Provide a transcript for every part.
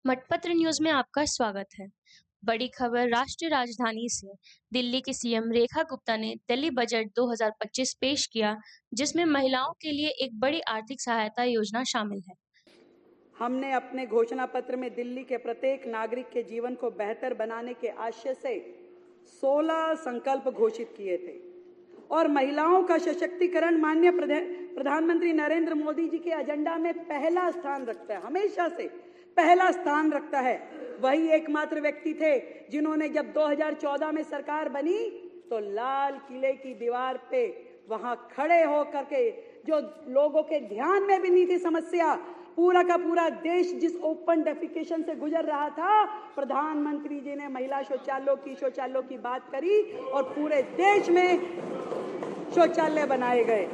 मटपत्र news में आपका स्वागत है। बड़ी खबर राष्ट्रीय राजधानी से। दिल्ली की सीएम रेखा गुप्ता ने दिल्ली बजट 2025 पेश किया, जिसमें महिलाओं के लिए एक बड़ी आर्थिक सहायता योजना शामिल है। हमने अपने घोषणा पत्र में दिल्ली के प्रत्येक नागरिक के जीवन को बेहतर बनाने के आशय से 16 संकल्प घोषित किए थे और महिलाओं का सशक्तिकरण माननीय प्रधानमंत्री नरेंद्र मोदी जी के एजेंडा में पहला स्थान रखता है, हमेशा से पहला स्थान रखता है। वही एकमात्र व्यक्ति थे जिन्होंने जब 2014 में सरकार बनी तो लाल किले की दीवार पे वहां खड़े होकर के, जो लोगों के ध्यान में भी नहीं थी समस्या, पूरा का पूरा देश जिस ओपन डेफिकेशन से गुजर रहा था, प्रधानमंत्री जी ने महिला शौचालयों की बात करी और पूरे देश में शौचालय बनाए गए।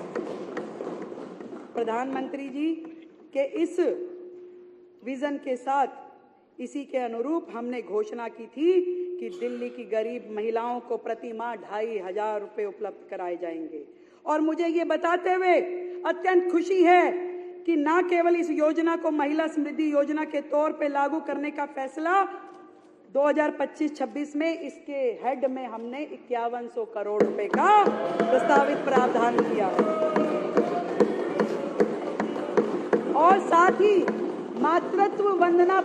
प्रधानमंत्री जी के इस विजन के साथ, इसी के अनुरूप हमने घोषणा की थी कि दिल्ली की गरीब महिलाओं को प्रति माह 2,500 रुपए उपलब्ध कराए जाएंगे। और मुझे ये बताते हुए अत्यंत खुशी है कि न केवल इस योजना को महिला समृद्धि योजना के तौर पे लागू करने का फैसला 2025-26 में इसके हेड में हमने 5100 करोड़ रुपए का प्रस्तावित प्रावधान किया और साथ ही मातृत्व वंदना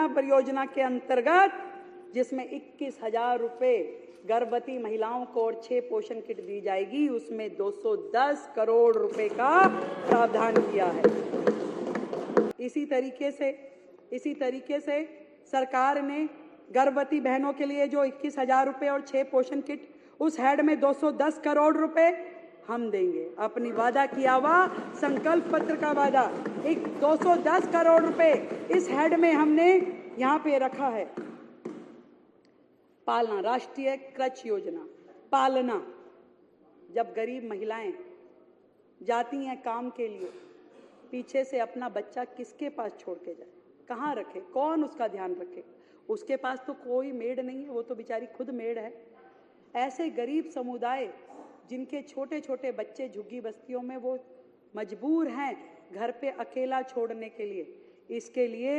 परियोजना के अंतर्गत, जिसमें 21,000 रुपए गर्भवती महिलाओं को और 6 पोषण किट दी जाएगी, उसमें 210 करोड़ रुपए का प्रावधान किया है। इसी तरीके से सरकार ने गर्भवती बहनों के लिए जो 21,000 रुपए और 6 पोषण किट, उस हेड में 210 करोड़ रुपए हम देंगे। अपनी वादा किया हुआ संकल्प पत्र का वादा, एक 210 करोड़ रुपए इस हेड में हमने यहाँ पे रखा है। पालना, राष्ट्रीय कृषि योजना, पालना। जब गरीब महिलाएं जाती हैं काम के लिए, पीछे से अपना बच्चा किसके पास छोड़ के जाए, कहाँ रखे, कौन उसका ध्यान रखे? उसके पास तो कोई मेड नहीं है, वो तो बेचारी खुद मेड है। ऐसे गरीब समुदाय जिनके छोटे छोटे बच्चे झुग्गी बस्तियों में, वो मजबूर हैं घर पे अकेला छोड़ने के लिए, इसके लिए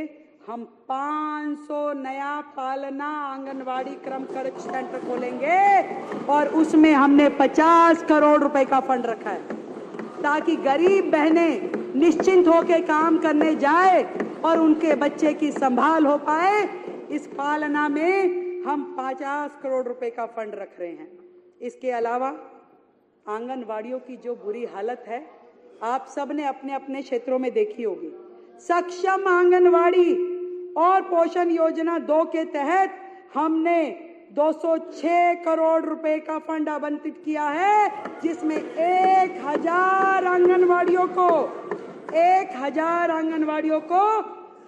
हम 500 नया पालना आंगनवाड़ी क्रम कक्ष सेंटर खोलेंगे और उसमें हमने 50 करोड़ रुपए का फंड रखा है ताकि गरीब बहनें निश्चिंत होकर काम करने जाए और उनके बच्चे की संभाल हो पाए। इस पालना में हम 50 करोड़ रुपए का फंड रख रहे हैं। इसके अलावा आंगनवाड़ियों की जो बुरी हालत है, आप सब ने अपने अपने क्षेत्रों में देखी होगी। सक्षम आंगनवाड़ी और पोषण योजना 2 के तहत हमने 206 करोड़ रुपए का फंड आवंटित किया है, जिसमें 1,000 आंगनवाड़ियों को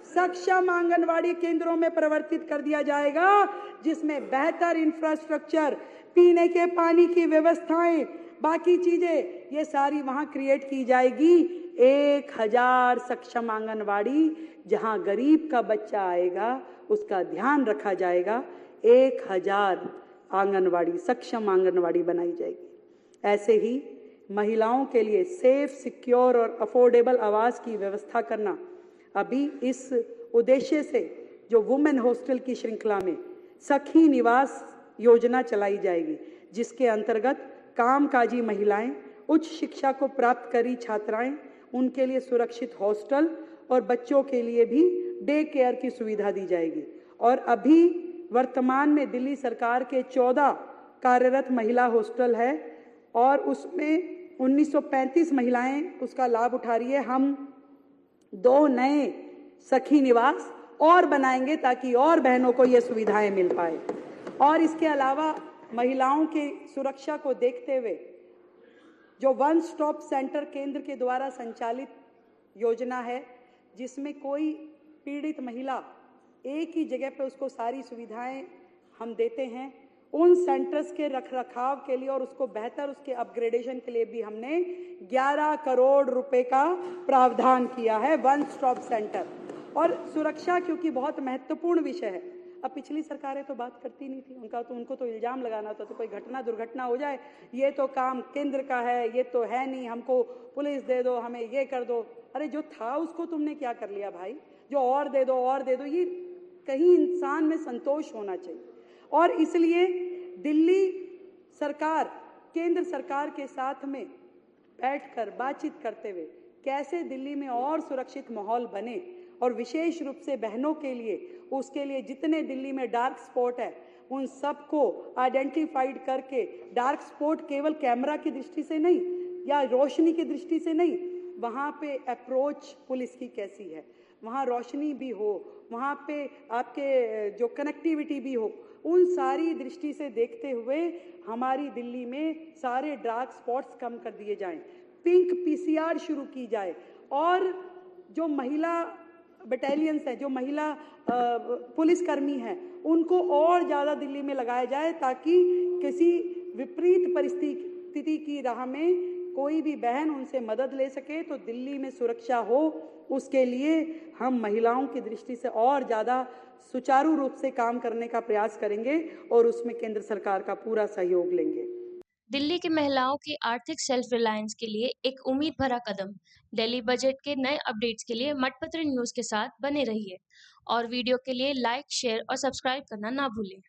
सक्षम आंगनवाड़ी केंद्रों में परिवर्तित कर दिया जाएगा, जिसमें बेहतर इंफ्रास्ट्रक्चर, पीने के पानी की व्यवस्थाएं, बाकी चीजें ये सारी वहां क्रिएट की जाएगी। 1,000 सक्षम आंगनवाड़ी, जहां गरीब का बच्चा आएगा उसका ध्यान रखा जाएगा। 1,000 आंगनवाड़ी, सक्षम आंगनवाड़ी बनाई जाएगी। ऐसे ही महिलाओं के लिए सेफ, सिक्योर और अफोर्डेबल आवास की व्यवस्था करना, अभी इस उद्देश्य से जो वुमेन हॉस्टल की श्रृंखला में सखी निवास योजना चलाई जाएगी, जिसके अंतर्गत कामकाजी महिलाएं, उच्च शिक्षा को प्राप्त करी छात्राएं, उनके लिए सुरक्षित हॉस्टल और बच्चों के लिए भी डे केयर की सुविधा दी जाएगी। और अभी वर्तमान में दिल्ली सरकार के 14 कार्यरत महिला हॉस्टल है और उसमें 1935 महिलाएं उसका लाभ उठा रही है। हम 2 नए सखी निवास और बनाएंगे ताकि और बहनों को ये सुविधाएं मिल पाए। और इसके अलावा महिलाओं की सुरक्षा को देखते हुए जो वन स्टॉप सेंटर केंद्र के द्वारा संचालित योजना है, जिसमें कोई पीड़ित महिला एक ही जगह पे उसको सारी सुविधाएं हम देते हैं, उन सेंटर्स के रखरखाव के लिए और उसको बेहतर, उसके अपग्रेडेशन के लिए भी हमने 11 करोड़ रुपए का प्रावधान किया है। वन स्टॉप सेंटर और सुरक्षा क्योंकि बहुत महत्वपूर्ण विषय है। अब पिछली सरकारें तो बात करती नहीं थी, उनको तो इल्जाम लगाना होता, तो कोई घटना दुर्घटना हो जाए, ये तो काम केंद्र का है, ये तो है नहीं, हमको पुलिस दे दो, हमें ये कर दो। अरे जो था उसको तुमने क्या कर लिया भाई, जो और दे दो और दे दो, ये कहीं इंसान में संतोष होना चाहिए। और इसलिए दिल्ली सरकार केंद्र सरकार के साथ में बैठकर बातचीत करते हुए कैसे दिल्ली में और सुरक्षित माहौल बने, और विशेष रूप से बहनों के लिए, उसके लिए जितने दिल्ली में डार्क स्पॉट है उन सबको आइडेंटिफाइड करके, डार्क स्पॉट केवल कैमरा की दृष्टि से नहीं या रोशनी की दृष्टि से नहीं, वहाँ पे अप्रोच पुलिस की कैसी है, वहाँ रोशनी भी हो, वहाँ पे आपके जो कनेक्टिविटी भी हो, उन सारी दृष्टि से देखते हुए हमारी दिल्ली में सारे डार्क स्पॉट्स कम कर दिए जाएं, पिंक पीसीआर शुरू की जाए, और जो महिला बटालियंस हैं, जो महिला पुलिसकर्मी हैं, उनको और ज़्यादा दिल्ली में लगाया जाए ताकि किसी विपरीत परिस्थिति की राह में कोई भी बहन उनसे मदद ले सके, तो दिल्ली में सुरक्षा हो। उसके लिए हम महिलाओं की दृष्टि से और ज़्यादा सुचारू रूप से काम करने का प्रयास करेंगे और उसमें केंद्र सरकार का पूरा सहयोग लेंगे। दिल्ली की महिलाओं की आर्थिक सेल्फ रिलायंस के लिए एक उम्मीद भरा कदम। दिल्ली बजट के नए अपडेट्स के लिए मटपत्र न्यूज़ के साथ बने रहिए और वीडियो के लिए लाइक, शेयर और सब्सक्राइब करना ना भूलें।